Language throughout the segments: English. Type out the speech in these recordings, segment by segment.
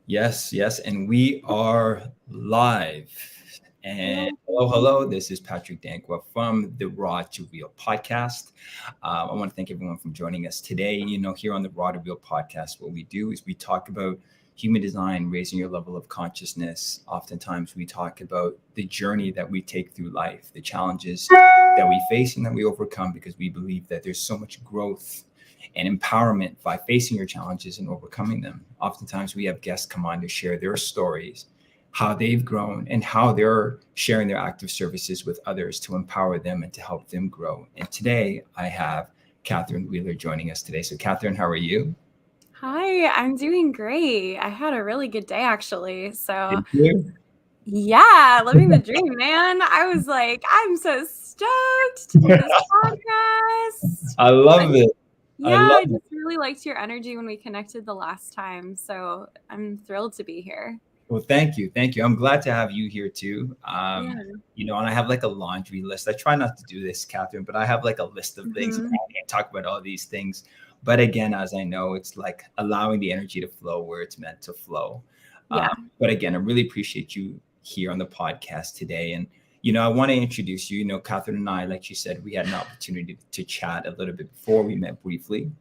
Yes, yes, and we are live. And Yay. hello. This is Patrick Dankwa from the Raw to Real podcast. I want to thank everyone for joining us today. Here on the Raw to Real podcast, what we do is we talk about human design, raising your level of consciousness. Oftentimes, we talk about the journey that we take through life, the challenges that we face and that we overcome, because we believe that there's so much growth and empowerment by facing your challenges and overcoming them. Oftentimes, we have guests come on to share their stories, how they've grown, and how they're sharing their active services with others to empower them and to help them grow. And today, I have Katherine Wehler joining us today. So, Katherine, how are you? Hi, I'm doing great. I had a really good day actually. So, Thank you. yeah, living the dream, man. I was like, I'm so stoked to do this podcast. I love it. I Yeah, love I it. just really liked your energy when we connected the last time. So, I'm thrilled to be here. Well, thank you. Thank you. I'm glad to have you here too. Yeah. And I have like a laundry list. I try not to do this, Catherine, but I have like a list of things. hmm I can't talk about all these things. But again, as I know, it's like allowing the energy to flow where it's meant to flow. Yeah. But again, I really appreciate you here on the podcast today. And, I want to introduce you. Catherine and I, like you said, we had an opportunity to chat a little bit before we met briefly.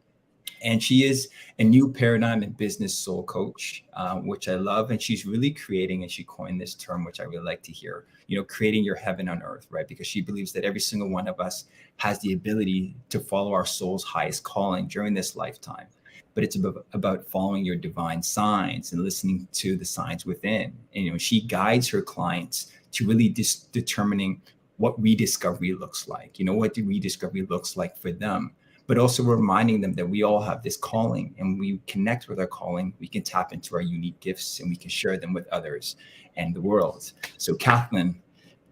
And she is a new paradigm and business soul coach, which I love. And she's really creating, and she coined this term, which I really like to hear, creating your heaven on earth, right? Because she believes that every single one of us has the ability to follow our soul's highest calling during this lifetime. But it's about following your divine signs and listening to the signs within. And, she guides her clients to really determining what rediscovery looks like. What the rediscovery looks like for them, but also reminding them that we all have this calling, and we connect with our calling. We can tap into our unique gifts and we can share them with others and the world. So, Katherine,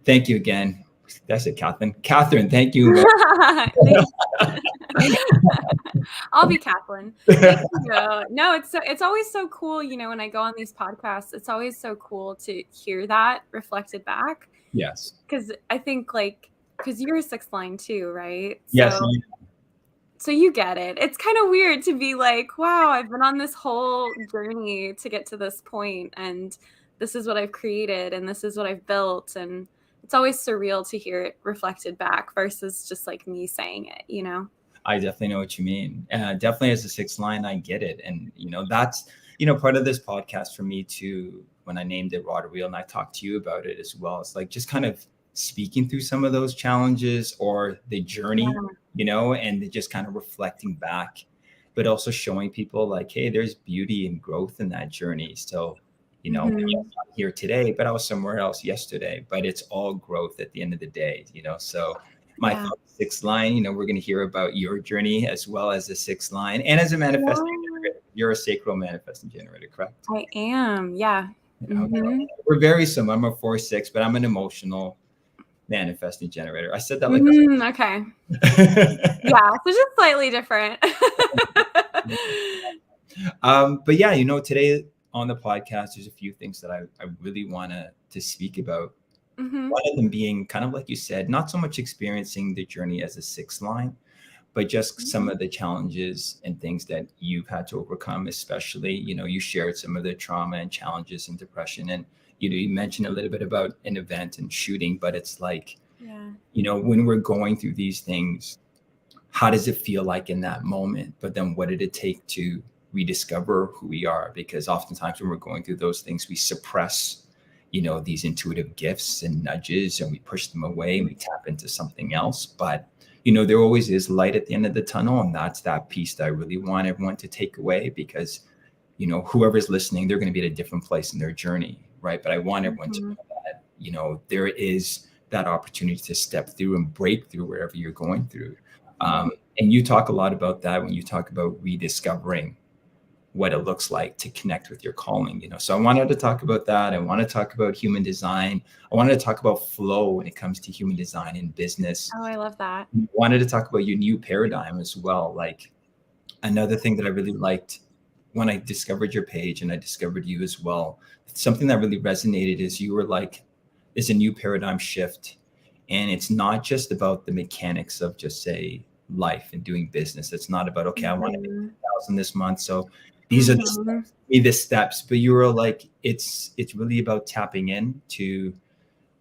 thank you again. That's it, Katherine. Katherine, thank you. Thank I'll be Kathleen. Thank you. No, it's always so cool, when I go on these podcasts, it's always so cool to hear that reflected back. Yes. Because I think because you're a sixth line too, right? Yes. So you get it. It's kind of weird to be like, wow, I've been on this whole journey to get to this point, and this is what I've created, and this is what I've built, and it's always surreal to hear it reflected back versus just like me saying it. I definitely know what you mean. Definitely as a sixth line, I get it. And, that's, part of this podcast for me too, when I named it Raw to Real and I talked to you about it as well. It's like just kind of speaking through some of those challenges or the journey, and just kind of reflecting back, but also showing people like, hey, there's beauty and growth in that journey. So, I'm not here today, but I was somewhere else yesterday, but it's all growth at the end of the day, So my sixth line, we're going to hear about your journey as well as the sixth line, and as a manifesting generator. You're a sacral manifesting generator, correct? I am. Yeah. Okay. We're very similar. I'm a 4-6, but I'm an emotional manifesting generator. I said that like okay. Yeah, so just slightly different. But yeah, today on the podcast, there's a few things that I really want to speak about. One of them being kind of like you said, not so much experiencing the journey as a sixth line, but just some of the challenges and things that you've had to overcome, especially, you shared some of the trauma and challenges and depression. And, you mentioned a little bit about an event and shooting, but it's like, when we're going through these things, how does it feel like in that moment? But then what did it take to rediscover who we are? Because oftentimes when we're going through those things, we suppress these intuitive gifts and nudges, and we push them away and we tap into something else. But, there always is light at the end of the tunnel. And that's that piece that I really want everyone to take away, because, whoever's listening, they're going to be at a different place in their journey. Right. But I want everyone to know that, there is that opportunity to step through and break through wherever you're going through. And you talk a lot about that when you talk about rediscovering what it looks like to connect with your calling, So I wanted to talk about that. I want to talk about human design. I wanted to talk about flow when it comes to human design in business. Oh, I love that. I wanted to talk about your new paradigm as well. Like, another thing that I really liked when I discovered your page and I discovered you as well, something that really resonated is you were like, it's a new paradigm shift. And it's not just about the mechanics of just say life and doing business. It's not about, okay, I want to make 1,000 this month, so these are the steps, be the steps. But you were like, it's really about tapping in to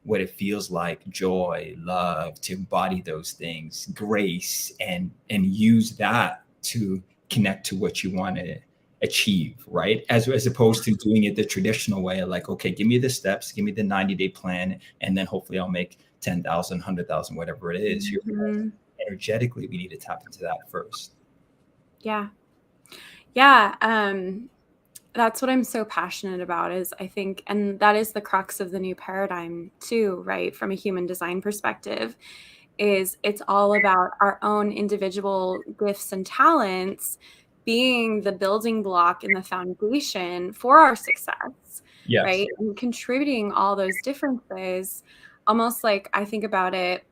what it feels like, joy, love, to embody those things, grace, and use that to connect to what you want to achieve, right? As opposed to doing it the traditional way, like, okay, give me the steps, give me the 90-day plan, and then hopefully I'll make 10,000, 100,000, whatever it is. Energetically, we need to tap into that first. Yeah. That's what I'm so passionate about, is I think, and that is the crux of the new paradigm too, right? From a human design perspective, is it's all about our own individual gifts and talents being the building block and the foundation for our success, Yes. right? And contributing all those differences, almost like I think about it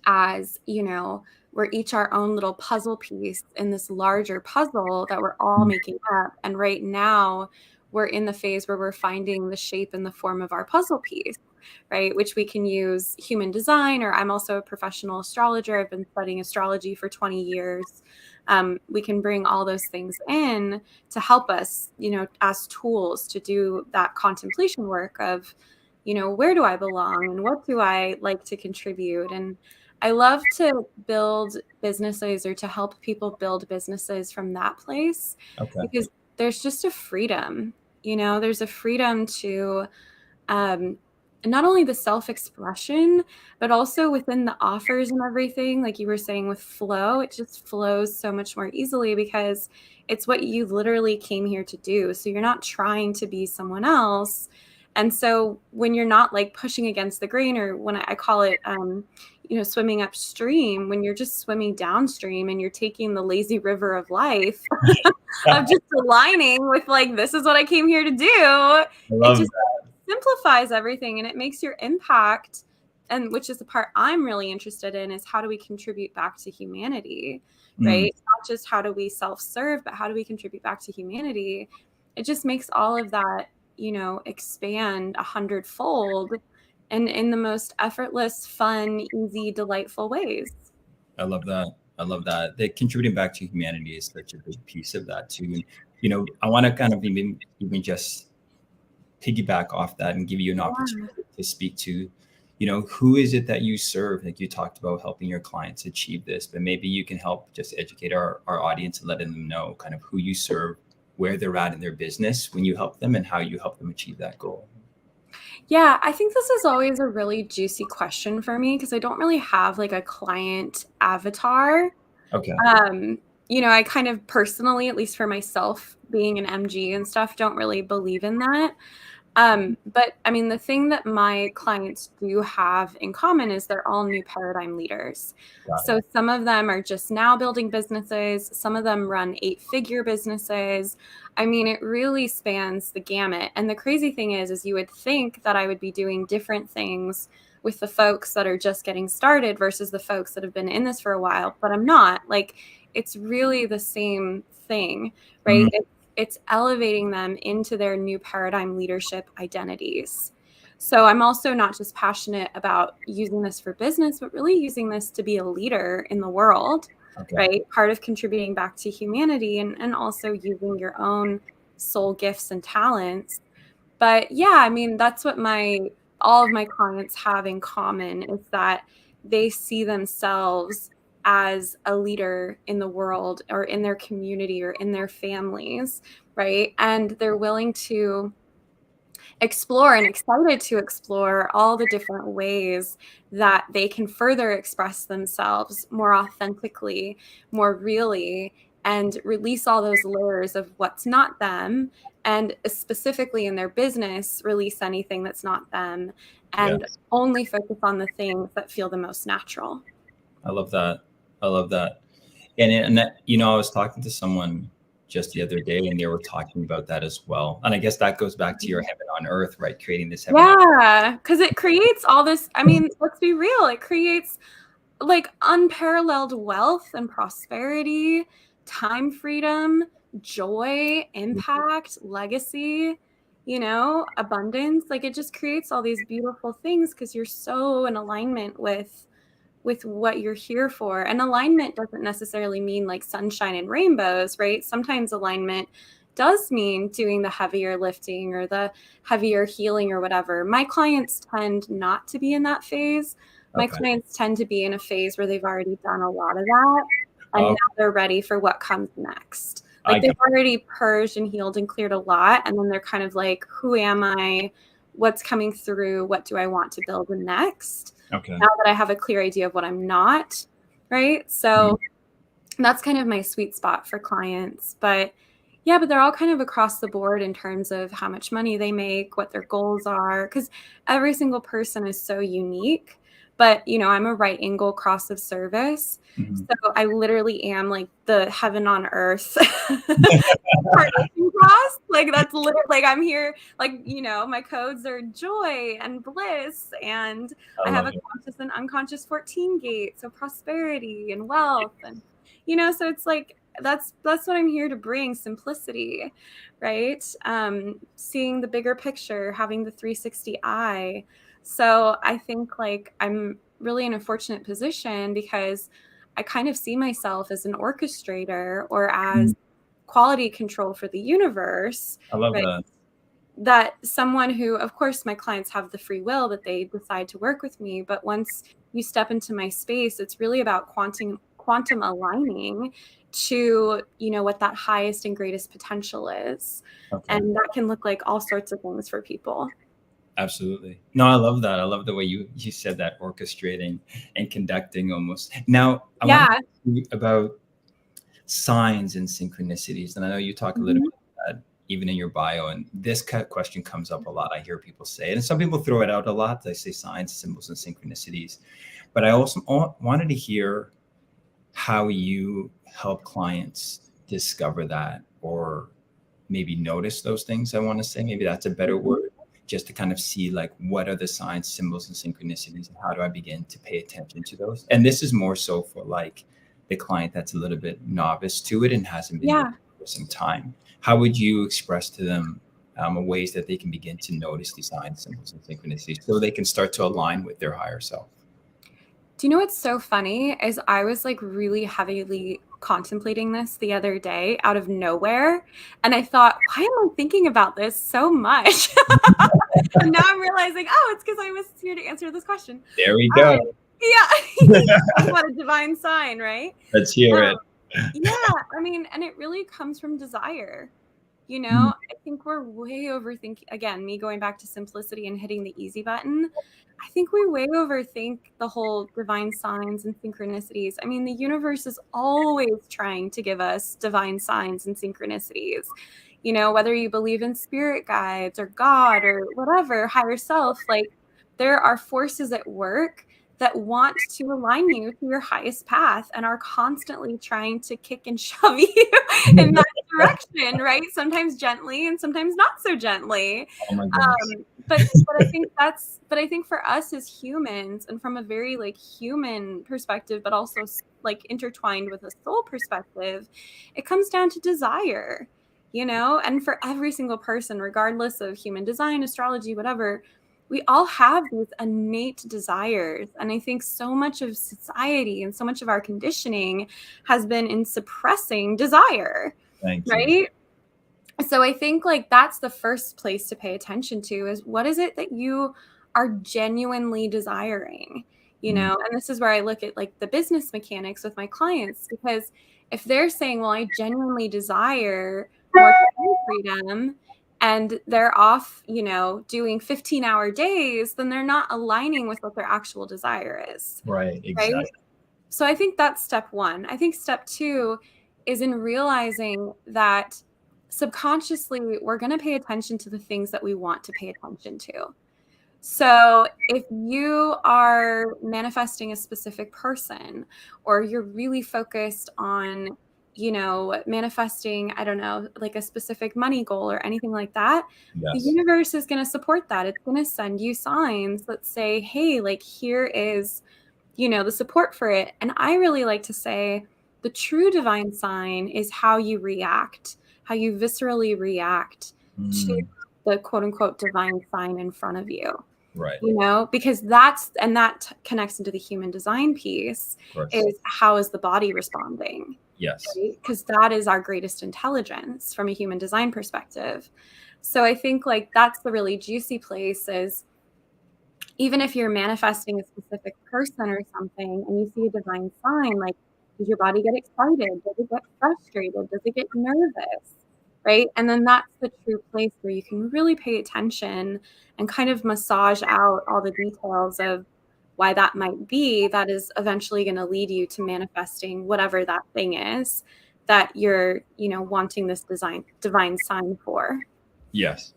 as, we're each our own little puzzle piece in this larger puzzle that we're all making up. And right now, we're in the phase where we're finding the shape and the form of our puzzle piece, right? Which we can use human design, or I'm also a professional astrologer. I've been studying astrology for 20 years. We can bring all those things in to help us, as tools to do that contemplation work of, where do I belong and what do I like to contribute? And I love to build businesses, or to help people build businesses from that place, because there's just a freedom, there's a freedom to not only the self-expression, but also within the offers and everything. Like you were saying with flow, it just flows so much more easily because it's what you literally came here to do. So you're not trying to be someone else. And so when you're not like pushing against the grain, or when I call it, swimming upstream, when you're just swimming downstream and you're taking the lazy river of life of just aligning with like, this is what I came here to do. It just simplifies everything, and it makes your impact, and which is the part I'm really interested in, is how do we contribute back to humanity, right? Not just how do we self-serve, but how do we contribute back to humanity? It just makes all of that, expand 100-fold, and in the most effortless, fun, easy, delightful ways. I love that. The contributing back to humanity is such a big piece of that too. And, I want to kind of even just piggyback off that and give you an opportunity to speak to, who is it that you serve? Like you talked about helping your clients achieve this, but maybe you can help just educate our audience and letting them know kind of who you serve, where they're at in their business when you help them, and how you help them achieve that goal. Yeah, I think this is always a really juicy question for me, because I don't really have like a client avatar. Okay. I kind of personally, at least for myself, being an MG and stuff, don't really believe in that. But I mean, the thing that my clients do have in common is they're all new paradigm leaders. So some of them are just now building businesses. Some of them run 8-figure businesses. I mean, it really spans the gamut. And the crazy thing is you would think that I would be doing different things with the folks that are just getting started versus the folks that have been in this for a while, but I'm not. Like, it's really the same thing, right? It's elevating them into their new paradigm leadership identities. So I'm also not just passionate about using this for business, but really using this to be a leader in the world, right? Part of contributing back to humanity, and also using your own soul gifts and talents. But yeah, I mean, that's what all of my clients have in common, is that they see themselves as a leader in the world, or in their community, or in their families, right? And they're willing to explore and excited to explore all the different ways that they can further express themselves more authentically, more really, and release all those layers of what's not them, and specifically in their business, release anything that's not them, and only focus on the things that feel the most natural. I love that. And that, I was talking to someone just the other day, and they were talking about that as well. And I guess that goes back to your heaven on earth, right? Creating this heaven. Yeah, because it creates all this. I mean, let's be real. It creates like unparalleled wealth and prosperity, time freedom, joy, impact, legacy, abundance. Like, it just creates all these beautiful things because you're so in alignment with with what you're here for. And alignment doesn't necessarily mean like sunshine and rainbows, right? Sometimes alignment does mean doing the heavier lifting or the heavier healing or whatever. My clients tend not to be in that phase. My clients tend to be in a phase where they've already done a lot of that, and now they're ready for what comes next. Like they've already purged and healed and cleared a lot, and then they're kind of like, who am I? What's coming through? What do I want to build next? Now that I have a clear idea of what I'm not, right? So that's kind of my sweet spot for clients. But yeah, but they're all kind of across the board in terms of how much money they make, what their goals are, because every single person is so unique. But, I'm a right angle cross of service. So I literally am like the heaven on earth carnation cross. Like that's literally like I'm here, like, my codes are joy and bliss. And I have a conscious and unconscious 14 gate. So prosperity and wealth. And, so it's like, that's what I'm here to bring, simplicity, right? Seeing the bigger picture, having the 360 eye. So I think like I'm really in a fortunate position because I kind of see myself as an orchestrator or as quality control for the universe. I love that. That someone who, of course, my clients have the free will that they decide to work with me. But once you step into my space, it's really about quantum aligning to, what that highest and greatest potential is. And that can look like all sorts of things for people. Absolutely. No, I love that. I love the way you said that, orchestrating and conducting almost. Now, I want to ask you about signs and synchronicities. And I know you talk a little bit about that even in your bio. And this question comes up a lot. I hear people say it. And some people throw it out a lot. They say signs, symbols, and synchronicities. But I also wanted to hear how you help clients discover that, or maybe notice those things. I want to say maybe that's a better word, just to kind of see like what are the signs, symbols, and synchronicities, and how do I begin to pay attention to those? And this is more so for like the client that's a little bit novice to it and hasn't been doing it for some time. How would you express to them ways that they can begin to notice these signs, symbols, and synchronicities so they can start to align with their higher self? Do you know what's so funny is I was like really heavily contemplating this the other day out of nowhere. And I thought, why am I thinking about this so much? And now I'm realizing, it's because I was here to answer this question. There we go. What a divine sign, right? Let's hear it. Yeah. I mean, and it really comes from desire. I think we're way overthinking, again, me going back to simplicity and hitting the easy button. I think we way overthink the whole divine signs and synchronicities. I mean, the universe is always trying to give us divine signs and synchronicities. Whether you believe in spirit guides or God or whatever, higher self, like there are forces at work that want to align you to your highest path and are constantly trying to kick and shove you in that direction, right? Sometimes gently and sometimes not so gently. Oh my goodness. But I think for us as humans, and from a very like human perspective, but also like intertwined with a soul perspective, it comes down to desire, and for every single person, regardless of human design, astrology, whatever, we all have these innate desires. And I think so much of society and so much of our conditioning has been in suppressing desire. Right? So I think like that's the first place to pay attention to is what is it that you are genuinely desiring, and this is where I look at like the business mechanics with my clients, because if they're saying, well, I genuinely desire more time freedom, and they're off, doing 15-hour days, then they're not aligning with what their actual desire is. Right, exactly. Right? So I think that's step one. I think step two is in realizing that subconsciously we're going to pay attention to the things that we want to pay attention to. So if you are manifesting a specific person, or you're really focused on, manifesting, I don't know, like a specific money goal or anything like that, the universe is going to support that. It's going to send you signs that say, hey, like here is, the support for it. And I really like to say the true divine sign is how you react, how you viscerally react to the quote unquote divine sign in front of you. Right. Because that connects into the human design piece, Of course. is how is the body responding? Yes. Right? Because that is our greatest intelligence from a human design perspective. So I think like that's the really juicy place, is even if you're manifesting a specific person or something and you see a divine sign, like, does your body get excited? Does it get frustrated? Does it get nervous? Right? And then that's the true place where you can really pay attention and kind of massage out all the details of why that might be. That is eventually going to lead you to manifesting whatever that thing is that you're, wanting this divine sign for. Yes.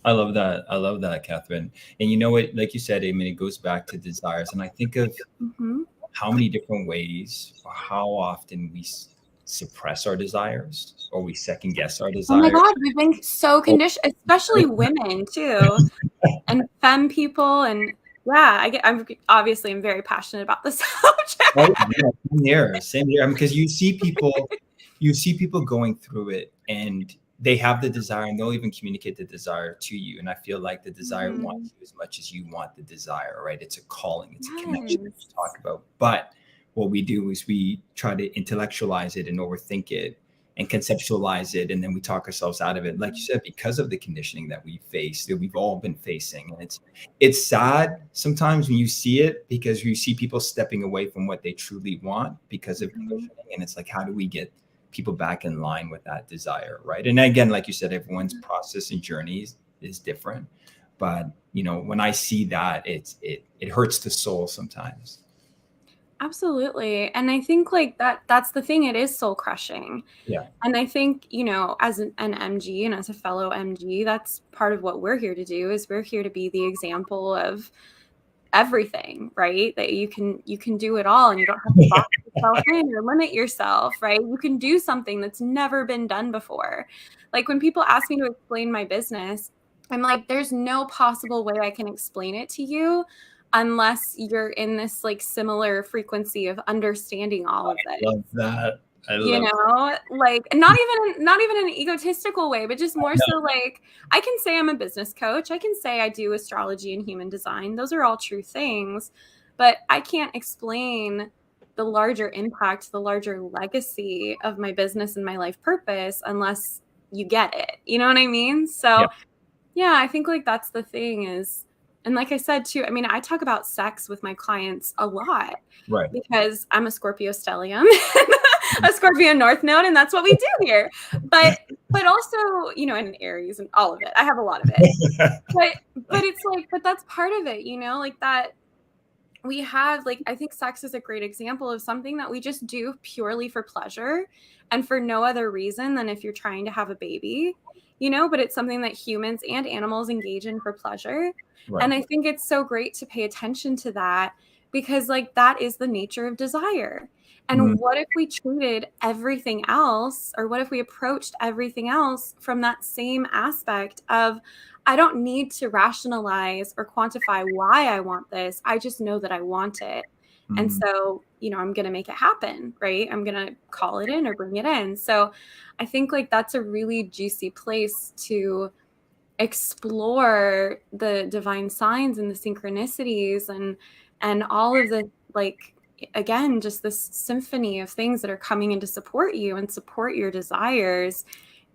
I love that. I love that, Catherine. And you know what, like you said, I mean, it goes back to desires. And I think of how many different ways, or how often we suppress our desires, or we second guess our Oh my desires. God, we've been so conditioned, especially women too, and femme people. And yeah, I'm very passionate about this subject. Oh, yeah, same here. I mean, because you see people going through it, and they have the desire, and they'll even communicate the desire to you. And I feel like the desire wants you as much as you want the desire, right? It's a calling, it's a connection that you talk about. But what we do is we try to intellectualize it and overthink it and conceptualize it, and then we talk ourselves out of it. Like you said, because of the conditioning that we face, that we've all been facing. And it's sad sometimes when you see it, because you see people stepping away from what they truly want because of conditioning. And it's like, how do we get people back in line with that desire, right? And again, like you said, everyone's process and journey is different. But when I see that, it hurts the soul sometimes. Absolutely. And I think like that's the thing, it is soul crushing. Yeah. And I think, as an MG and as a fellow MG, that's part of what we're here to do, is we're here to be the example of everything, right? That you can do it all, and you don't have to box yourself in or limit yourself, right? You can do something that's never been done before. Like when people ask me to explain my business, I'm like, there's no possible way I can explain it to you unless you're in this like similar frequency of understanding all of it. I love that. I love Like not even in an egotistical way, but just more so like, I can say I'm a business coach. I can say I do astrology and human design. Those are all true things, but I can't explain the larger impact, the larger legacy of my business and my life purpose unless you get it. You know what I mean? So yeah, I think like that's the thing is, and like I said too, I mean, I talk about sex with my clients a lot, right, because I'm a Scorpio stellium, a Scorpio North Node, and that's what we do here. But also, and an Aries and all of it. I have a lot of it. But it's like, but that's part of it, like that we have, like, I think sex is a great example of something that we just do purely for pleasure and for no other reason than if you're trying to have a baby, but it's something that humans and animals engage in for pleasure. right. And I think it's so great to pay attention to that, because like that is the nature of desire. And what if we treated everything else, or what if we approached everything else from that same aspect of, I don't need to rationalize or quantify why I want this. I just know that I want it. And so, I'm going to make it happen, right? I'm going to call it in or bring it in. So I think like that's a really juicy place to explore the divine signs and the synchronicities and all of the, like, again, just this symphony of things that are coming in to support you and support your desires,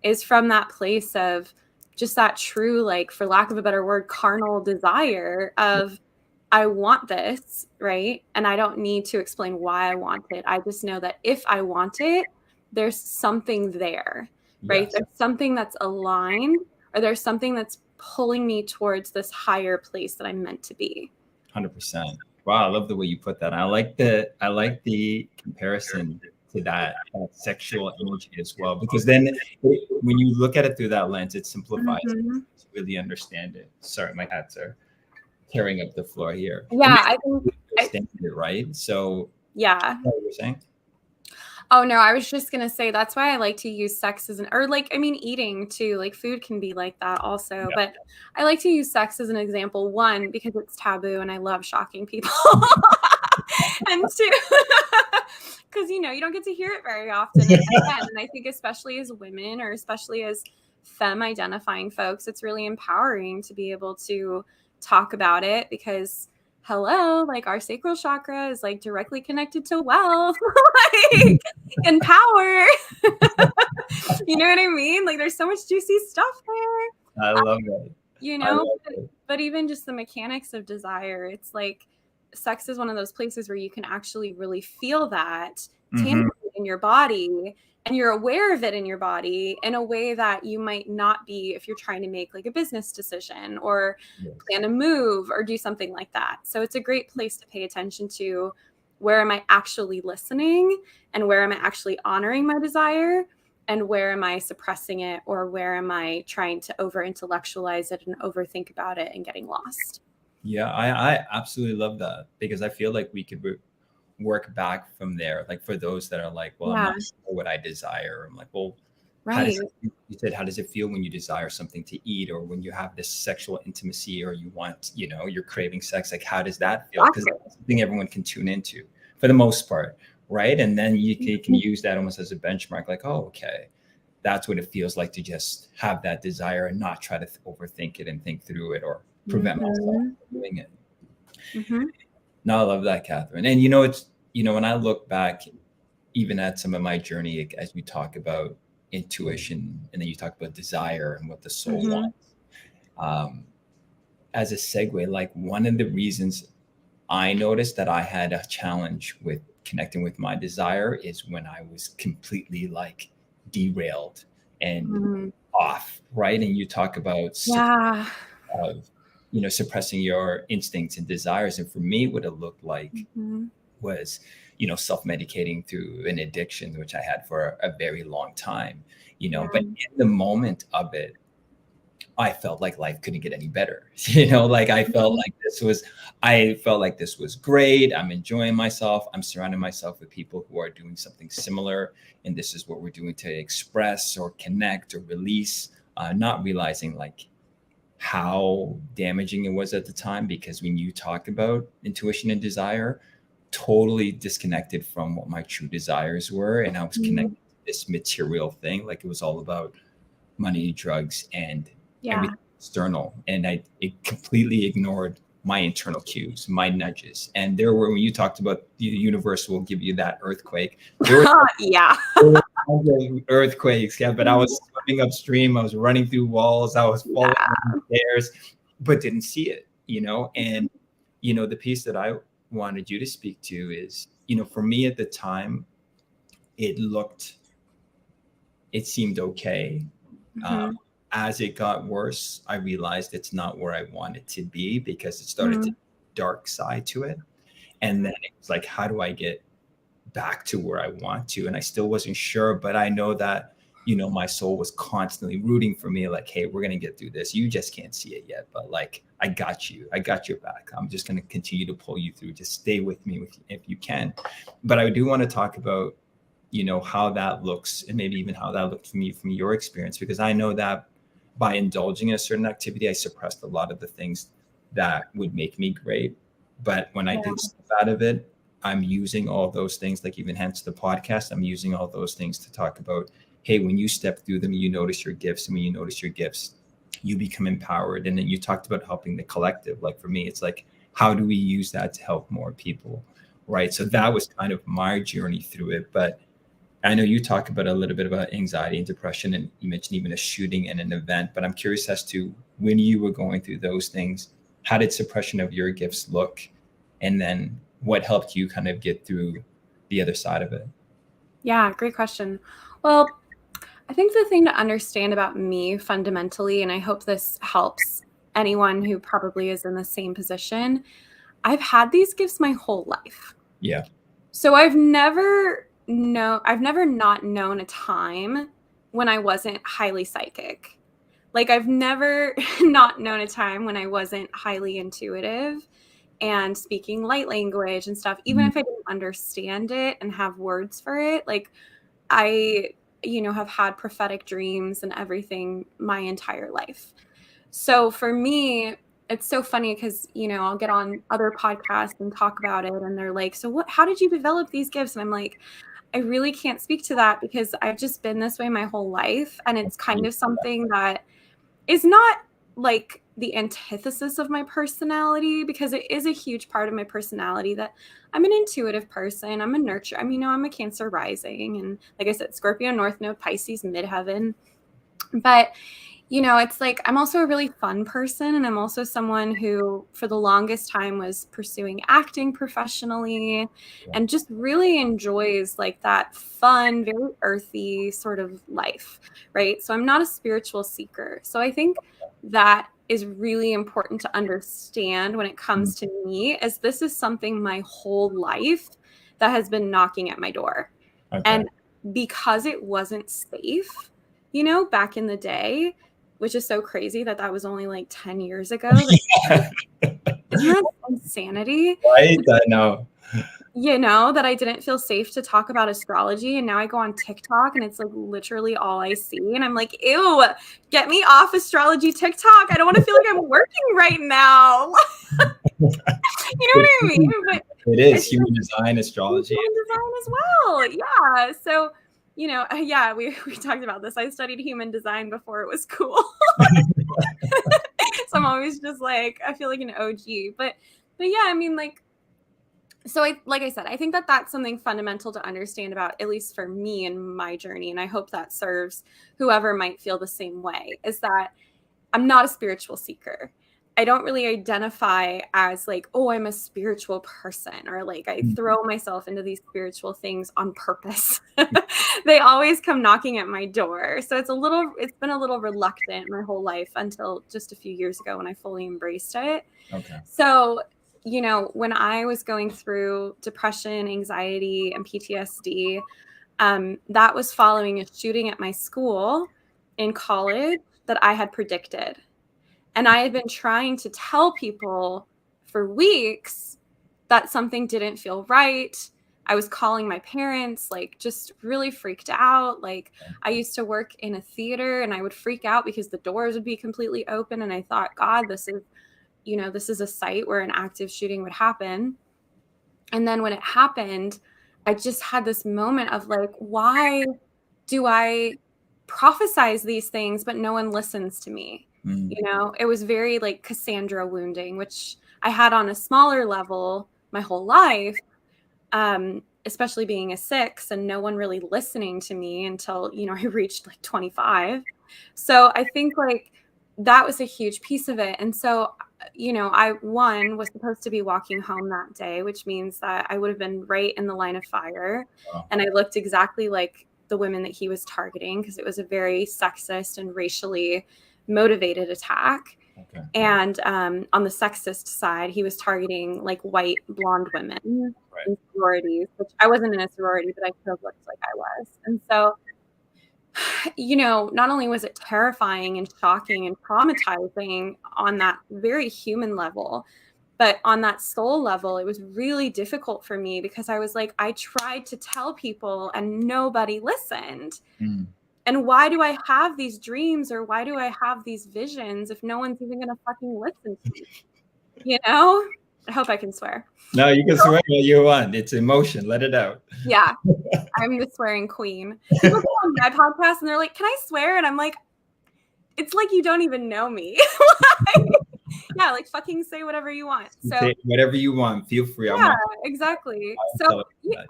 is from that place of just that true, like, for lack of a better word, carnal desire of, I want this, right? And I don't need to explain why I want it. I just know that if I want it, there's something there, right? Yes. There's something that's aligned, or there's something that's pulling me towards this higher place that I'm meant to be. 100%. Wow, I love the way you put that. I like the comparison to that sexual energy as well, because then when you look at it through that lens, it simplifies it to really understand it. Sorry, my cats are tearing up the floor here. Yeah, I think understand it, right? So yeah. What were you saying? Oh no, I was just gonna say that's why I like to use sex as eating too. Like food can be like that also, Yeah. but I like to use sex as an example. One, because it's taboo and I love shocking people, and two, because you don't get to hear it very often. And again, and I think especially as women, or especially as femme identifying folks, it's really empowering to be able to talk about it because hello, like our sacral chakra is like directly connected to wealth, like, and power. You know what I mean? Like there's so much juicy stuff there. I love that. You I know, love it. but even just the mechanics of desire, it's like sex is one of those places where you can actually really feel that tangibly in your body, and you're aware of it in your body in a way that you might not be if you're trying to make like a business decision or Yes. plan a move or do something like that. So it's a great place to pay attention to where am I actually listening and where am I actually honoring my desire and where am I suppressing it or where am I trying to over intellectualize it and overthink about it and getting lost. Yeah, I absolutely love that because I feel like we could work back from there. Like for those that are like, well, I'm Yeah. not sure what I desire. I'm like, well, how Right. does you said, how does it feel when you desire something to eat or when you have this sexual intimacy or you want, you're craving sex? Like, how does that feel? Because Exactly. that's something everyone can tune into for the most part, right? And then you can use that almost as a benchmark, like, oh, okay, that's what it feels like to just have that desire and not try to overthink it and think through it or prevent myself from doing it. No, I love that, Catherine. And when I look back, even at some of my journey, as we talk about intuition, and then you talk about desire and what the soul wants. As a segue, like one of the reasons I noticed that I had a challenge with connecting with my desire is when I was completely like derailed and off, right? And you talk about Yeah. suppressing your instincts and desires. And for me, what it looked like was, self-medicating through an addiction, which I had for a very long time, but in the moment of it, I felt like life couldn't get any better. Like I felt like this was great. I'm enjoying myself. I'm surrounding myself with people who are doing something similar. And this is what we're doing to express or connect or release, not realizing like how damaging it was at the time. Because when you talk about intuition and desire, totally disconnected from what my true desires were. And I was connected to this material thing. Like it was all about money, drugs, and everything external. And it completely ignored my internal cues, my nudges. And there were, when you talked about the universe will give you that earthquake, there were earthquakes, yeah, but I was swimming upstream, I was running through walls, I was falling down stairs, but didn't see it, and the piece that I wanted you to speak to is, for me at the time, it seemed okay. As it got worse, I realized it's not where I wanted to be because it started to dark side to it. And then it was like, how do I get back to where I want to? And I still wasn't sure, but I know that, my soul was constantly rooting for me, like, hey, we're going to get through this. You just can't see it yet, but like, I got you. I got your back. I'm just going to continue to pull you through. Just stay with me if you can. But I do want to talk about, how that looks and maybe even how that looked for me from your experience, because I know that by indulging in a certain activity, I suppressed a lot of the things that would make me great. But when I did step out of it, I'm using all those things, like even hence the podcast, I'm using all those things to talk about, hey, when you step through them, you notice your gifts. And when you notice your gifts, you become empowered. And then you talked about helping the collective. Like for me, it's like, how do we use that to help more people? Right. So that was kind of my journey through it. But I know you talk about a little bit about anxiety and depression, and you mentioned even a shooting and an event, but I'm curious as to when you were going through those things, how did suppression of your gifts look? And then what helped you kind of get through the other side of it? Yeah, great question. Well, I think the thing to understand about me fundamentally, and I hope this helps anyone who probably is in the same position, I've had these gifts my whole life. Yeah. So I've never not known a time when I wasn't highly psychic. Like I've never not known a time when I wasn't highly intuitive and speaking light language and stuff, even if I didn't understand it and have words for it. Like I, have had prophetic dreams and everything my entire life. So for me, it's so funny because, I'll get on other podcasts and talk about it and they're like, so how did you develop these gifts? And I'm like, I really can't speak to that because I've just been this way my whole life. And it's kind of something that is not like the antithesis of my personality, because it is a huge part of my personality that I'm an intuitive person. I'm a nurture. I mean, I'm a Cancer rising. And like I said, Scorpio North Node, Pisces midheaven. But it's like I'm also a really fun person, and I'm also someone who for the longest time was pursuing acting professionally and just really enjoys like that fun, very earthy sort of life, right? So I'm not a spiritual seeker. So I think that is really important to understand when it comes to me, as this is something my whole life that has been knocking at my door. And because it wasn't safe, back in the day, which is so crazy that was only like 10 years ago. Isn't that insanity? Right? I know. That I didn't feel safe to talk about astrology. And now I go on TikTok and it's like literally all I see. And I'm like, ew, get me off astrology TikTok. I don't want to feel like I'm working right now. You know what I mean? But it is human design astrology. Human design as well. Yeah. So, we talked about this. I studied human design before it was cool. So I'm always just like, I feel like an OG. But yeah, I mean, like I said, I think that that's something fundamental to understand about, at least for me and my journey. And I hope that serves whoever might feel the same way, is that I'm not a spiritual seeker. I don't really identify as like, oh, I'm a spiritual person, or like I throw myself into these spiritual things on purpose. They always come knocking at my door. So it's been a little reluctant my whole life until just a few years ago when I fully embraced it. Okay. So, when I was going through depression, anxiety, and PTSD, that was following a shooting at my school in college that I had predicted. And I had been trying to tell people for weeks that something didn't feel right. I was calling my parents, like just really freaked out. Like I used to work in a theater and I would freak out because the doors would be completely open. And I thought, God, this is a site where an active shooting would happen. And then when it happened, I just had this moment of like, why do I prophesize these things, but no one listens to me? It was very like Cassandra wounding, which I had on a smaller level my whole life, especially being a 6 and no one really listening to me until, I reached like 25. So I think like that was a huge piece of it. And so, I was supposed to be walking home that day, which means that I would have been right in the line of fire. Wow. And I looked exactly like the women that he was targeting, because it was a very sexist and racially motivated attack. Okay. And on the sexist side, he was targeting like white blonde women in sororities, which I wasn't in a sorority, but I could have looked like I was. And so, not only was it terrifying and shocking and traumatizing on that very human level, but on that soul level, it was really difficult for me, because I was like, I tried to tell people and nobody listened. And why do I have these dreams, or why do I have these visions if no one's even going to fucking listen to me? I hope I can swear. No, you can swear all you want. It's emotion. Let it out. Yeah. I'm the swearing queen. People go on my podcast and they're like, can I swear? And I'm like, it's like you don't even know me. Yeah, like fucking say whatever you want. So say whatever you want. Feel free. Yeah, exactly. So yeah.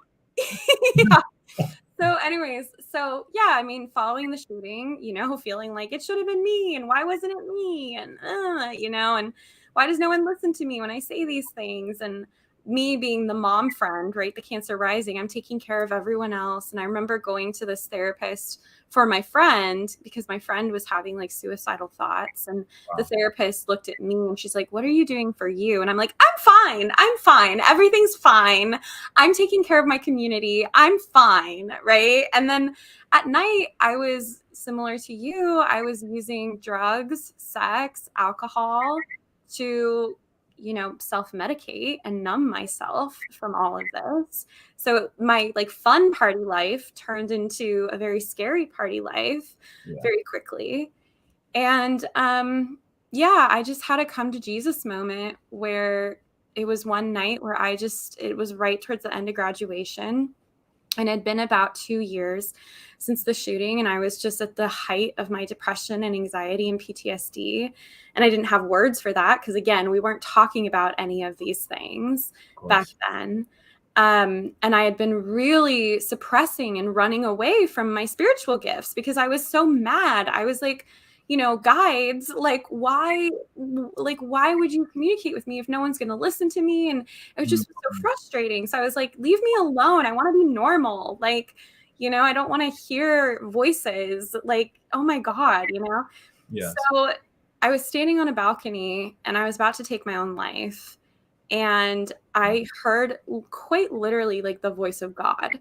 So anyways, I mean, following the shooting, feeling like it should have been me, and why wasn't it me? And, and why does no one listen to me when I say these things? And me being the mom friend, right? The Cancer rising, I'm taking care of everyone else. And I remember going to this therapist for my friend, because my friend was having like suicidal thoughts. And the therapist looked at me and she's like, what are you doing for you? And I'm like, I'm fine. Everything's fine. I'm taking care of my community. I'm fine. Right. And then at night, I was similar to you. I was using drugs, sex, alcohol to self-medicate and numb myself from all of this. So my like fun party life turned into a very scary party life very quickly. And I just had a come to Jesus moment where it was one night where it was right towards the end of graduation. And it had been about 2 years since the shooting, and I was just at the height of my depression and anxiety and PTSD. And I didn't have words for that because, again, we weren't talking about any of these things Of back course. then. And I had been really suppressing and running away from my spiritual gifts because I was so mad. I was like, guides, why would you communicate with me if no one's going to listen to me? And it was just so Mhm. frustrating. So I was like, leave me alone. I want to be normal. I don't want to hear voices. Oh my God. Yes. So I was standing on a balcony and I was about to take my own life. And I heard quite literally the voice of God.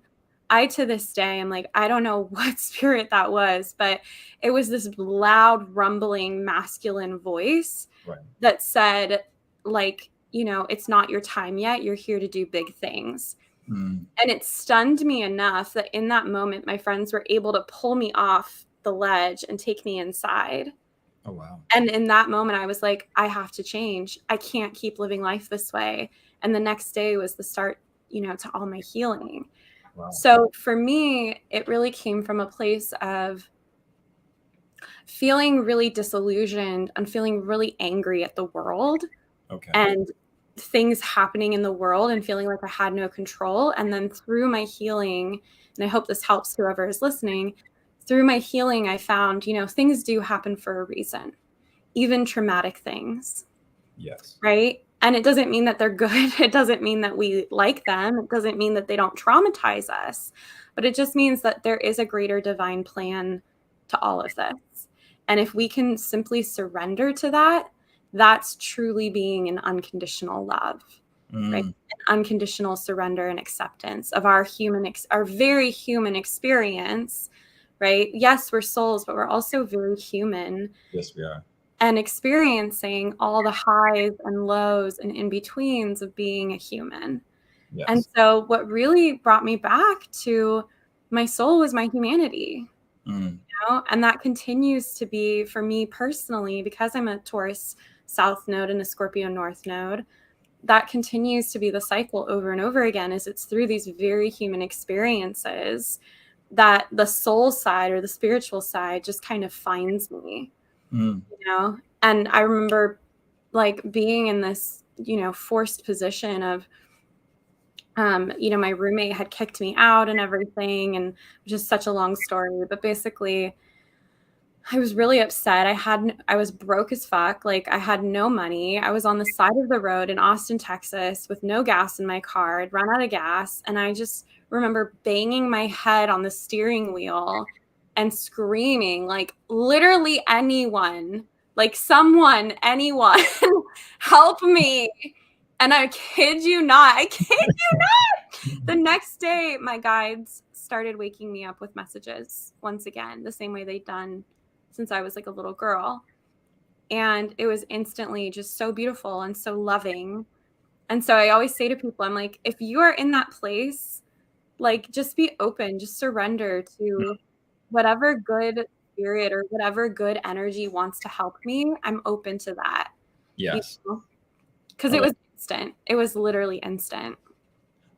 To this day, I'm like, I don't know what spirit that was, but it was this loud, rumbling, masculine voice Right. that said, it's not your time yet. You're here to do big things. Mm. And it stunned me enough that in that moment, my friends were able to pull me off the ledge and take me inside. Oh, wow. And in that moment, I was like, I have to change. I can't keep living life this way. And the next day was the start, to all my healing. Wow. So for me, it really came from a place of feeling really disillusioned and feeling really angry at the world Okay. and things happening in the world and feeling like I had no control. And then through my healing, and I hope this helps whoever is listening, through my healing, I found, things do happen for a reason, even traumatic things, Yes. right? And it doesn't mean that they're good. It doesn't mean that we like them. It doesn't mean that they don't traumatize us, but it just means that there is a greater divine plan to all of this. And if we can simply surrender to that, that's truly being an unconditional love, right? Mm. An unconditional surrender and acceptance of our our very human experience, right? Yes, we're souls, but we're also very human Yes, we are. and experiencing all the highs and lows and in-betweens of being a human. And Yes. so what really brought me back to my soul was my humanity. Mm. And that continues to be for me personally, because I'm a Taurus South node and a Scorpio North node, that continues to be the cycle over and over again. Is it's through these very human experiences that the soul side or the spiritual side just kind of finds me, Mm. and I remember being in this forced position of my roommate had kicked me out and everything, and just such a long story, but basically I was really upset. I was broke as fuck. I had no money. I was on the side of the road in Austin, Texas with no gas in my car. I'd run out of gas. And I just remember banging my head on the steering wheel and screaming, literally anyone, someone, anyone, help me. And I kid you not. I kid you not. The next day, my guides started waking me up with messages once again, the same way they'd done since I was a little girl. And it was instantly just so beautiful and so loving. And so I always say to people, I'm like, if you are in that place, just be open, just surrender to whatever good spirit or whatever good energy wants to help me. I'm open to that. Yes. Because I it love, was instant. It was literally instant.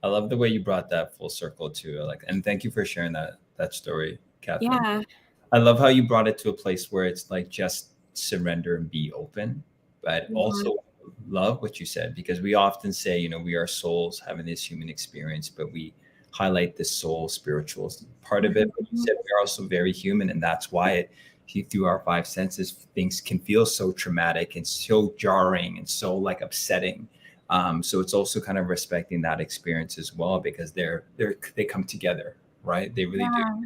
I love the way you brought that full circle too. And thank you for sharing that story, Catherine. Yeah. I love how you brought it to a place where it's just surrender and be open, but Yeah. also love what you said, because we often say, we are souls having this human experience, but we highlight the soul spiritual part of it. But you Mhm. said we're also very human, and that's why through our five senses, things can feel so traumatic and so jarring and so upsetting. So it's also kind of respecting that experience as well, because they come together, right? They really do. Yeah.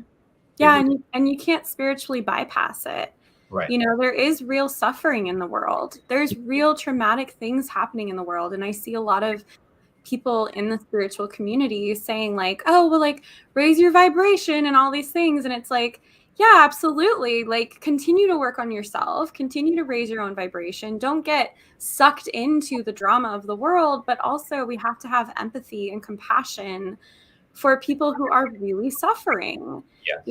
They Yeah, really, and you can't spiritually bypass it. right. There is real suffering in the world. There's real traumatic things happening in the world. And I see a lot of people in the spiritual community saying oh, well, raise your vibration and all these things. And it's yeah, absolutely. Continue to work on yourself, continue to raise your own vibration. Don't get sucked into the drama of the world, but also we have to have empathy and compassion for people who are really suffering. Yes.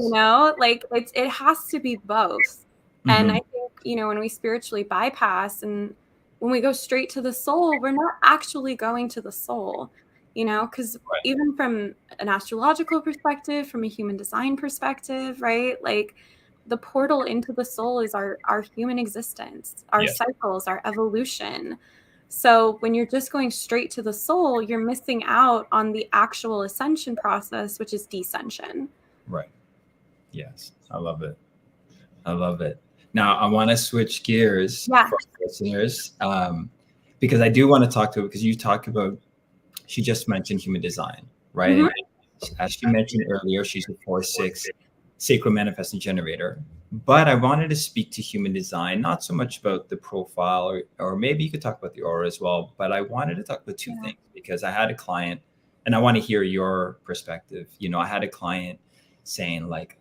It has to be both. And I Hmm. think, when we spiritually bypass and when we go straight to the soul, we're not actually going to the soul. because even from an astrological perspective, from a human design perspective, right? Like the portal into the soul is our human existence, our cycles, our evolution. So when you're just going straight to the soul, you're missing out on the actual ascension process, which is descension. Right. Yes. I love it. I love it. Now I want to switch gears for listeners, because I do want to talk to her, because you talk about, she just mentioned human design, right? Mm-hmm. And as she mentioned earlier, she's a 4/6 sacral manifesting generator. But I wanted to speak to human design, not so much about the profile, or maybe you could talk about the aura as well. But I wanted to talk about two things, because I had a client, and I want to hear your perspective. I had a client saying, like,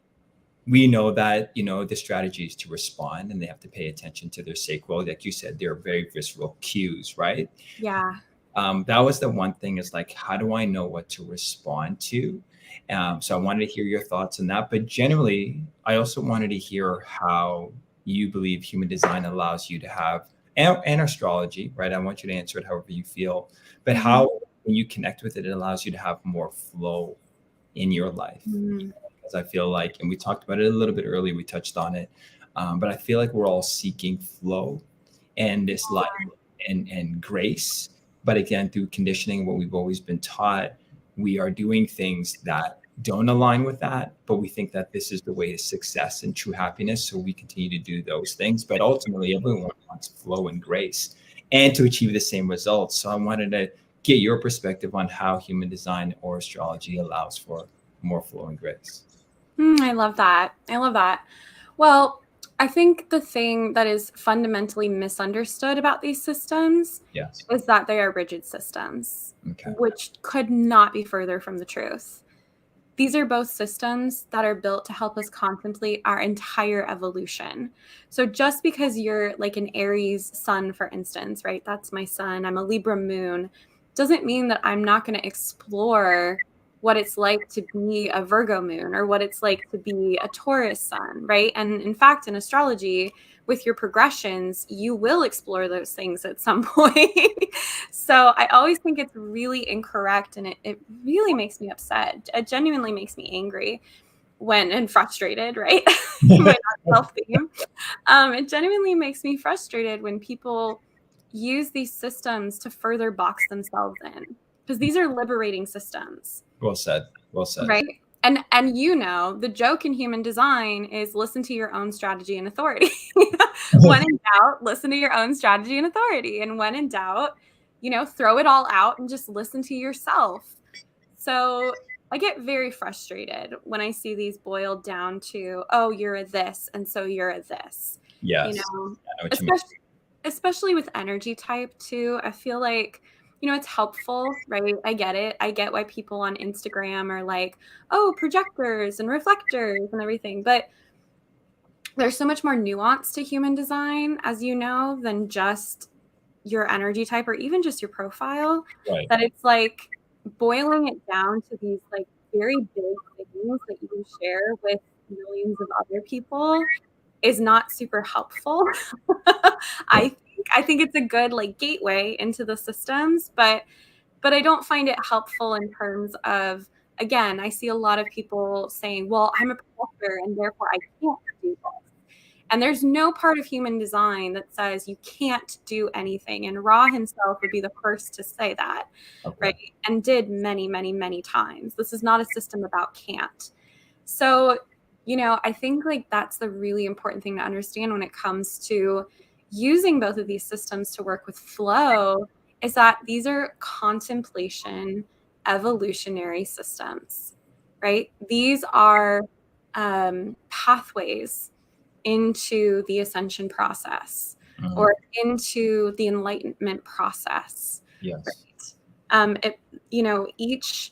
we know that, the strategy is to respond, and they have to pay attention to their sacral. Like you said, they're very visceral cues, right? Yeah. That was the one thing, is like, how do I know what to respond to? So I wanted to hear your thoughts on that. But generally, I also wanted to hear how you believe human design allows you to have, and astrology, right? I want you to answer it however you feel, but how, when you connect with it, it allows you to have more flow in your life. Because I feel like, and we talked about it a little bit earlier, we touched on it, but I feel like we're all seeking flow and this light and grace. But again, through conditioning, what we've always been taught, we are doing things that don't align with that, but we think that this is the way to success and true happiness. So we continue to do those things. But ultimately, everyone wants flow and grace and to achieve the same results. So I wanted to get your perspective on how human design or astrology allows for more flow and grace. I love that. Well, I think the thing that is fundamentally misunderstood about these systems is that they are rigid systems, which could not be further from the truth. These are both systems that are built to help us contemplate our entire evolution. So just because you're like an Aries sun, for instance, right? That's my sun. I'm a Libra moon. Doesn't mean that I'm not going to explore what it's like to be a Virgo moon, or what it's like to be a Taurus sun, right? And in fact, in astrology, with your progressions, you will explore those things at some point. So I always think it's really incorrect, and it really makes me upset. It genuinely makes me angry and frustrated, right? My self-theme. It genuinely makes me frustrated when people use these systems to further box themselves in, because these are liberating systems. Well said. Right. And the joke in human design is listen to your own strategy and authority. When in doubt, listen to your own strategy and authority. And when in doubt, throw it all out and just listen to yourself. So I get very frustrated when I see these boiled down to, oh, you're a this, and so you're a this. Yes. Especially with energy type too. I feel like, it's helpful, right? I get it. I get why people on Instagram are like, oh, projectors and reflectors and everything. But there's so much more nuance to human design, as you know, than just your energy type or even just your profile. That it's like boiling it down to these like very big things that you share with millions of other people is not super helpful. I think it's a good like gateway into the systems, but I don't find it helpful in terms of, again, I see a lot of people saying, well, I'm a projector and therefore I can't do this. And there's no part of human design that says you can't do anything. And Ra himself would be the first to say that, right? And did many, many, many times. This is not a system about can't. So, I think like that's the really important thing to understand when it comes to using both of these systems to work with flow, is that these are contemplation evolutionary systems, right? These are pathways into the ascension process or into the enlightenment process. Yes. Right? Each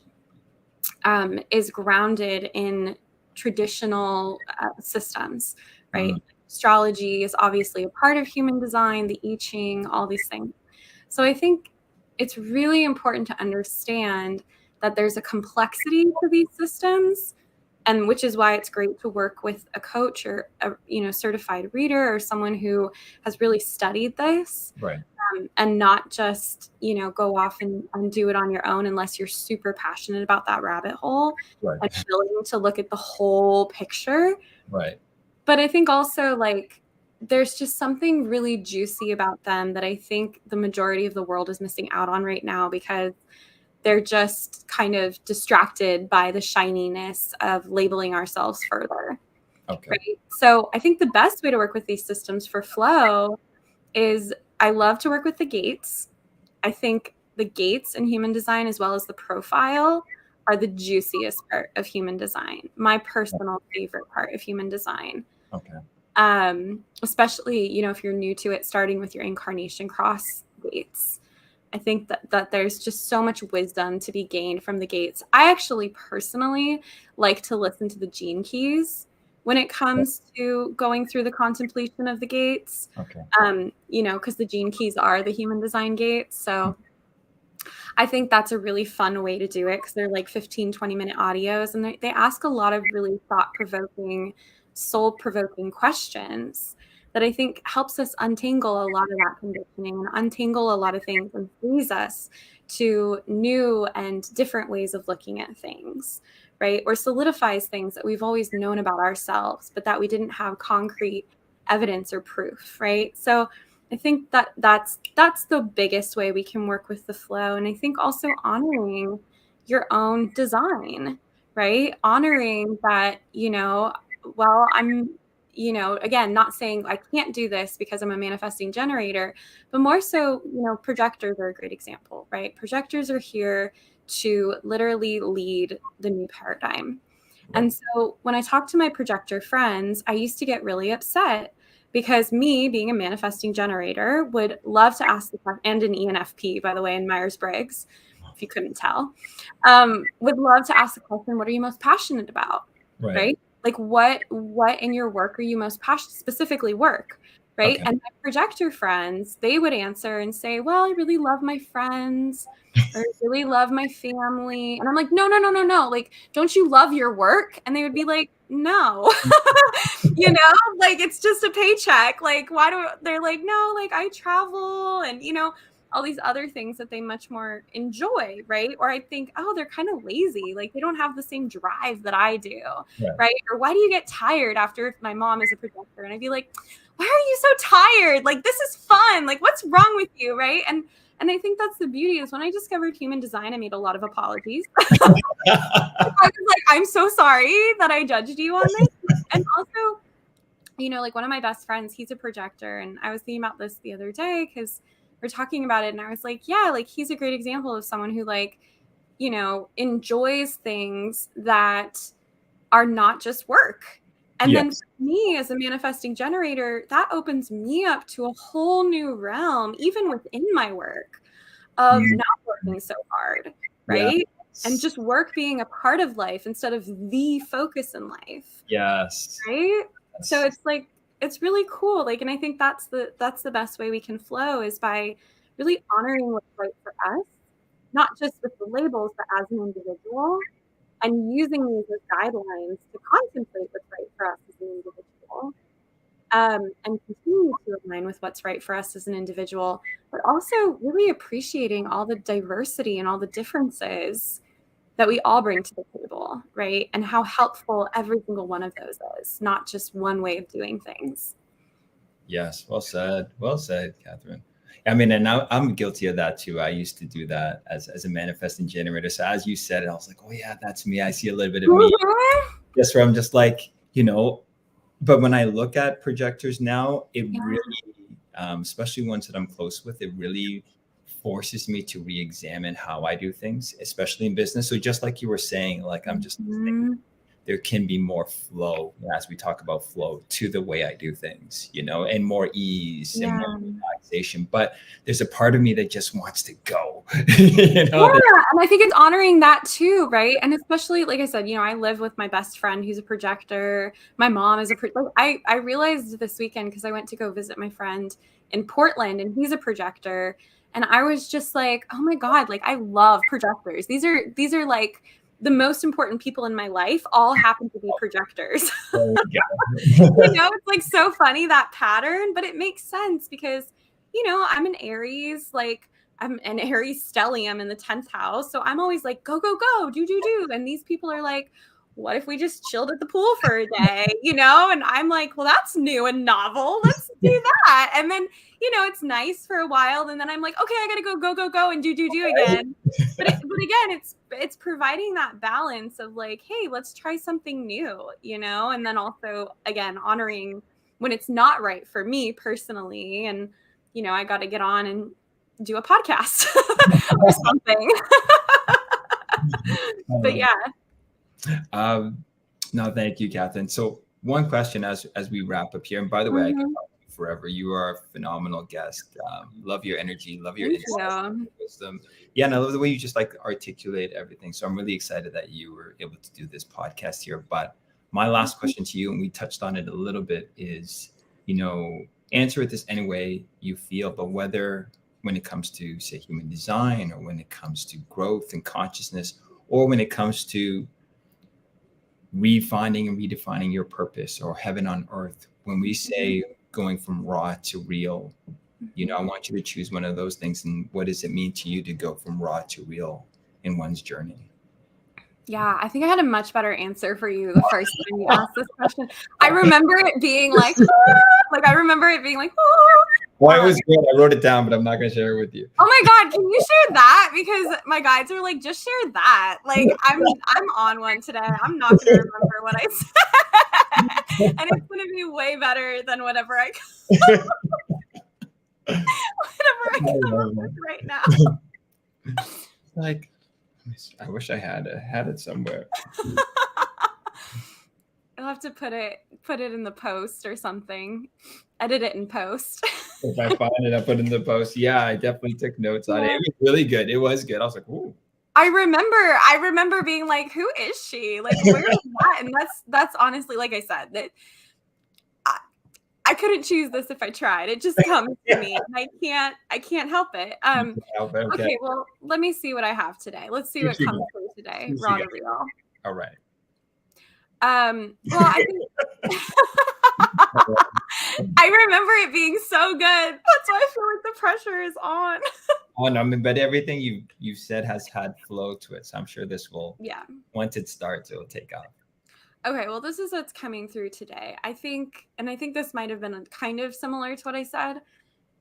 is grounded in traditional systems, right? Astrology is obviously a part of human design, the I Ching, all these things. So I think it's really important to understand that there's a complexity to these systems, and which is why it's great to work with a coach or a certified reader or someone who has really studied this. Right. and not just, go off and do it on your own unless you're super passionate about that rabbit hole and willing to look at the whole picture. Right. But I think also, like, there's just something really juicy about them that I think the majority of the world is missing out on right now, because they're just kind of distracted by the shininess of labeling ourselves further. Okay. Right? So I think the best way to work with these systems for flow is, I love to work with the gates. I think the gates in human design, as well as the profile, are the juiciest part of human design. My personal favorite part of human design. Okay. Especially, if you're new to it, starting with your incarnation cross gates. I think that there's just so much wisdom to be gained from the gates. I actually personally like to listen to the gene keys when it comes to going through the contemplation of the gates. Okay. Because the gene keys are the human design gates. So I think that's a really fun way to do it, because they're like 15, 20-minute audios, and they ask a lot of really thought-provoking, soul-provoking questions that I think helps us untangle a lot of that conditioning and untangle a lot of things and frees us to new and different ways of looking at things, right? Or solidifies things that we've always known about ourselves, but that we didn't have concrete evidence or proof, right? So I think that's the biggest way we can work with the flow. And I think also honoring your own design, right? Honoring that, I'm, again, not saying I can't do this because I'm a manifesting generator, but more so, projectors are a great example, right? Projectors are here to literally lead the new paradigm. Right. And so when I talk to my projector friends, I used to get really upset, because me, being a manifesting generator, would love to ask the question, and an ENFP, by the way, in Myers-Briggs, if you couldn't tell, would love to ask the question, what are you most passionate about? Right? Like, what in your work are you most passionate, specifically work, right? Okay. And my projector friends, they would answer and say, well, I really love my friends, or I really love my family. And I'm like, no. Like, don't you love your work? And they would be like, no. Like, it's just a paycheck. Like, they're like, no, like, I travel and, all these other things that they much more enjoy, right? Or I think, oh, they're kind of lazy. Like, they don't have the same drive that I do, right? Or why do you get tired after, if my mom is a projector? And I'd be like, why are you so tired? Like, this is fun. Like, what's wrong with you, right? And I think that's the beauty, is when I discovered human design, I made a lot of apologies. I was like, I'm so sorry that I judged you on this. And also, like, one of my best friends, he's a projector. And I was thinking about this the other day, because we're talking about it. And I was like, yeah, like, he's a great example of someone who, like, enjoys things that are not just work. And then for me, as a manifesting generator, that opens me up to a whole new realm, even within my work, of not working so hard, right? Yeah. And just work being a part of life instead of the focus in life. Yes. Right? Yes. So it's like, it's really cool. Like, and I think that's the best way we can flow, is by really honoring what's right for us, not just with the labels, but as an individual, and using these as guidelines to contemplate what's right for us as an individual, and continue to align with what's right for us as an individual, but also really appreciating all the diversity and all the differences that we all bring to the table, right? And how helpful every single one of those is, not just one way of doing things. Yes, well said. Well said, Katherine. I mean, and I'm guilty of that too. I used to do that as a manifesting generator. So as you said it, I was like, oh yeah, that's me. I see a little bit of me. Just where I'm just like, but when I look at projectors now, it really, especially ones that I'm close with, it really forces me to re-examine how I do things, especially in business. So just like you were saying, like, I'm just thinking, there can be more flow, as we talk about flow, to the way I do things, and more ease and more relaxation. But there's a part of me that just wants to go. Yeah, and I think it's honoring that too, right? And especially, like I said, I live with my best friend who's a projector. My mom is I realized this weekend, because I went to go visit my friend in Portland, and he's a projector. And I was just like, oh my God, like, I love projectors. These are like the most important people in my life, all happen to be projectors. It's like so funny, that pattern, but it makes sense, because I'm an Aries, like I'm an Aries stellium in the 10th house. So I'm always like, go, go, go, do, do, do. And these people are like, what if we just chilled at the pool for a day, And I'm like, well, that's new and novel. Let's do that. And then, it's nice for a while. And then I'm like, okay, I got to go, go, go, go and do, do, do again. But again, it's providing that balance of like, hey, let's try something new, and then also, again, honoring when it's not right for me personally. And, I got to get on and do a podcast or something. But yeah. No, thank you, Katherine. So one question as we wrap up here, and by the way, I can talk to you forever. You are a phenomenal guest. Love your energy, love your insights, wisdom. Yeah, and I love the way you just like articulate everything. So I'm really excited that you were able to do this podcast here. But my last question to you, and we touched on it a little bit, is, answer it this any way you feel, but whether when it comes to, say, human design, or when it comes to growth and consciousness, or when it comes to refinding and redefining your purpose or heaven on earth, when we say going from raw to real, I want you to choose one of those things. And what does it mean to you to go from raw to real in one's journey? Yeah, I think I had a much better answer for you the first time you asked this question. I remember it being like, Well, it was good. I wrote it down, but I'm not going to share it with you. Oh my God, can you share that? Because my guides are like, just share that. Like, I'm on one today. I'm not going to remember what I said. And it's going to be way better than whatever I come up with right now. Like, I wish I had it somewhere. I'll have to put it in the post or something. Edit it in post. If I find it, I'll put it in the post. Yeah, I definitely took notes on it. It was really good. It was good. I was like, ooh. I remember being like, who is she? Like, where is that? And that's honestly, like I said, that I couldn't choose this if I tried. It just comes to me. And I can't help it. Okay, well, let me see what I have today. Let's see what comes through today. Raw to real. All right. Well, I think I remember it being so good. That's why I feel like the pressure is on. Oh no, I mean, but everything you said has had flow to it. So I'm sure this will, once it starts, it will take off. Okay, well, this is what's coming through today. I think this might have been kind of similar to what I said,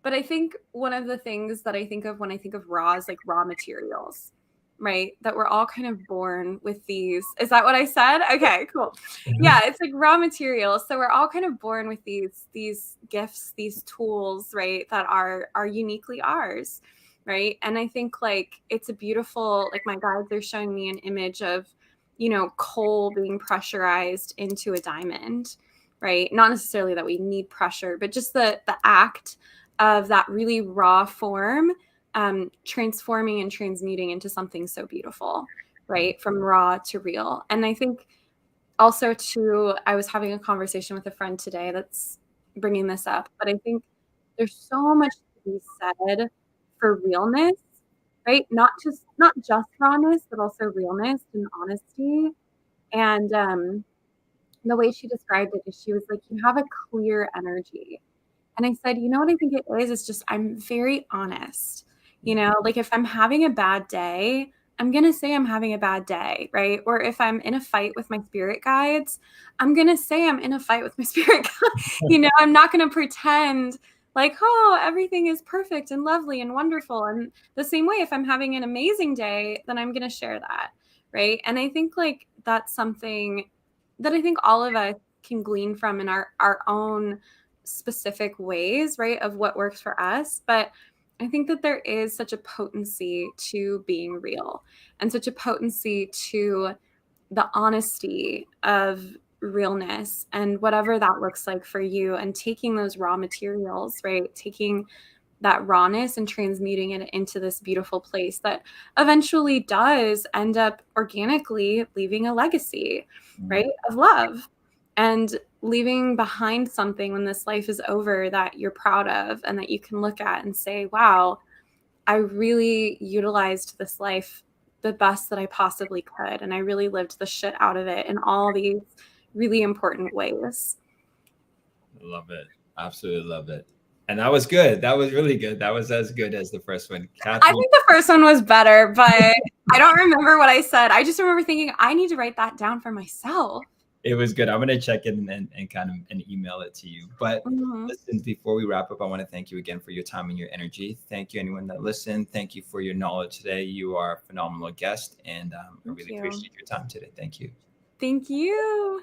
but I think one of the things that I think of when I think of raw is like raw materials, right? That we're all kind of born with these. Is that what I said? Okay, cool. Yeah, it's like raw materials. So we're all kind of born with these gifts, these tools, right? That are uniquely ours, right? And I think like it's a beautiful, like my guides are showing me an image of, coal being pressurized into a diamond, right? Not necessarily that we need pressure, but just the act of that really raw form transforming and transmuting into something so beautiful, right? From raw to real. And I think also too, I was having a conversation with a friend today that's bringing this up, but I think there's so much to be said for realness, right? Not just rawness, but also realness and honesty. And the way she described it is she was like, you have a clear energy. And I said, you know what I think it is? It's just, I'm very honest. Like if I'm having a bad day, I'm going to say I'm having a bad day, right? Or if I'm in a fight with my spirit guides, I'm going to say I'm in a fight with my spirit guides. I'm not going to pretend like, oh, everything is perfect and lovely and wonderful. And the same way, if I'm having an amazing day, then I'm going to share that, right? And I think like that's something that I think all of us can glean from in our own specific ways, right, of what works for us. But I think that there is such a potency to being real and such a potency to the honesty of realness and whatever that looks like for you, and taking those raw materials, right, taking that rawness and transmuting it into this beautiful place that eventually does end up organically leaving a legacy, right, of love, and leaving behind something when this life is over that you're proud of and that you can look at and say, wow, I really utilized this life the best that I possibly could. And I really lived the shit out of it in all these really important ways. Love it. Absolutely love it. And that was good. That was really good. That was as good as the first one. I Katherine, think the first one was better, but I don't remember what I said. I just remember thinking, I need to write that down for myself. it was good. I'm going to check in and kind of and email it to you. But listen, before we wrap up, I want to thank you again for your time and your energy. Thank you, anyone that listened. Thank you for your knowledge today. You are a phenomenal guest, and I really appreciate your time today. Thank you. Thank you.